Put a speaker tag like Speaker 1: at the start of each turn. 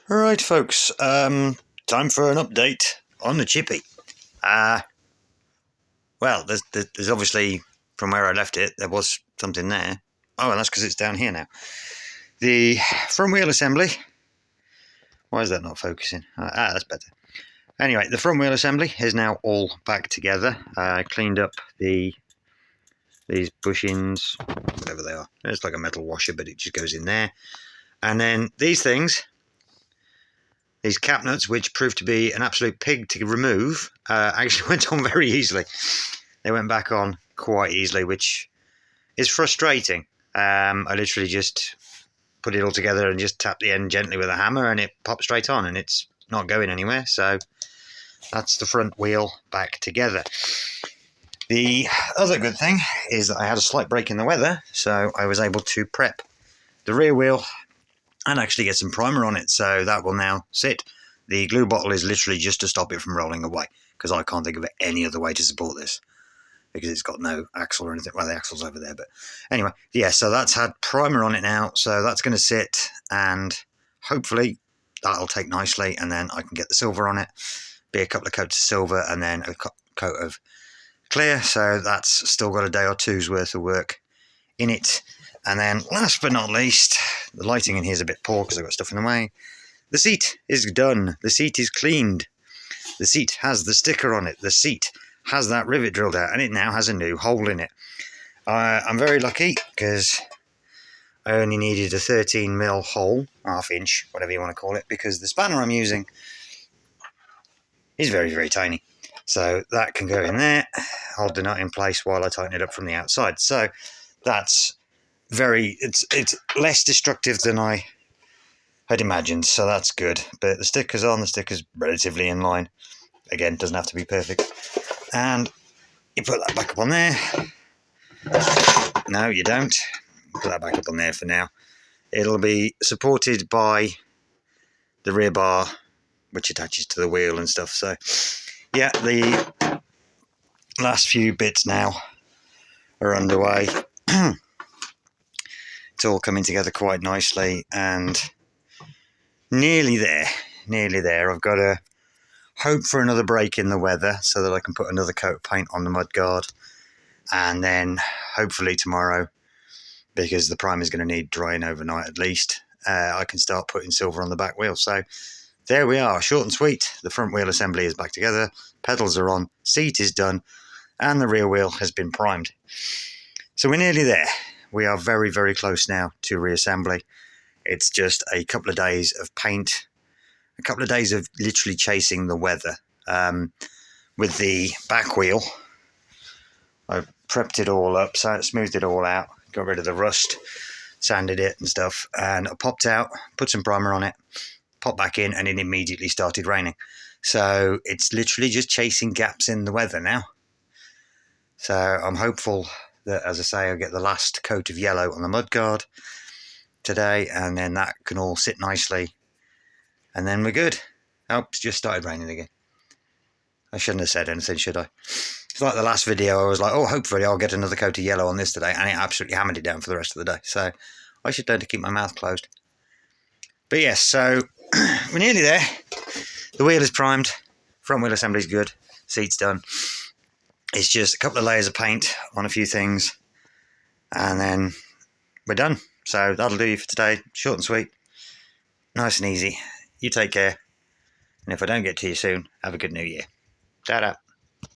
Speaker 1: Right, folks, time for an update on the Chippy. Well, there's obviously, from where I left it, there was something there. Oh, and that's because it's down here now. The front wheel assembly. Why is that not focusing? That's better. Anyway, the front wheel assembly is now all back together. I cleaned up these bushings, whatever they are. It's like a metal washer, but it just goes in there. And then these things, these cap nuts, which proved to be an absolute pig to remove, actually went on very easily. They went back on quite easily, which is frustrating. I literally just put it all together and just tap the end gently with a hammer and it popped straight on, and it's not going anywhere. So that's the front wheel back together. The other good thing is that I had a slight break in the weather, so I was able to prep the rear wheel and actually get some primer on it, so that will now sit. The glue bottle is literally just to stop it from rolling away, because I can't think of any other way to support this, because it's got no axle or anything. Well, the axle's over there, but anyway, yeah, so that's had primer on it now, so that's going to sit, and hopefully that'll take nicely, and then I can get the silver on it, be a couple of coats of silver, and then a coat of clear, so that's still got a day or two's worth of work in it. And then last but not least, the lighting in here is a bit poor because I've got stuff in the way. The seat is done. The seat is cleaned. The seat has the sticker on it. The seat has that rivet drilled out, and it now has a new hole in it. I'm very lucky because I only needed a 13mm hole, half inch, whatever you want to call it, because the spanner I'm using is very, very tiny. So that can go in there, hold the nut in place while I tighten it up from the outside. So that's it's less destructive than I had imagined, so that's good. But the sticker's on, the sticker's relatively in line. Again, doesn't have to be perfect. And you put that back up on there. No, you don't. Put that back up on there for now. It'll be supported by the rear bar, which attaches to the wheel and stuff. So, yeah, the last few bits now are underway. It's all coming together quite nicely and nearly there. I've got to hope for another break in the weather so that I can put another coat of paint on the mudguard, and then hopefully tomorrow, because the primer is going to need drying overnight at least, I can start putting silver on the back wheel. So there we are, short and sweet. The front wheel assembly is back together, pedals are on, seat is done, and the rear wheel has been primed. So we're nearly there. We are very, very close now to reassembly. It's just a couple of days of paint, a couple of days of literally chasing the weather. With the back wheel, I prepped it all up, so I smoothed it all out, got rid of the rust, sanded it and stuff, and I popped out, put some primer on it, popped back in, and it immediately started raining. So it's literally just chasing gaps in the weather now. So I'm hopeful that, as I say, I'll get the last coat of yellow on the mudguard today, and then that can all sit nicely, and then we're good. Oh, it's just started raining again. I shouldn't have said anything, should I? It's like the last video, I was like, oh, hopefully I'll get another coat of yellow on this today, and it absolutely hammered it down for the rest of the day. So I should learn to keep my mouth closed. But yes, so we're nearly there. The wheel is primed, front wheel assembly is good, seat's done. It's just a couple of layers of paint on a few things, and then we're done. So that'll do you for today. Short and sweet, nice and easy. You take care, and if I don't get to you soon, have a good new year. Ta-da.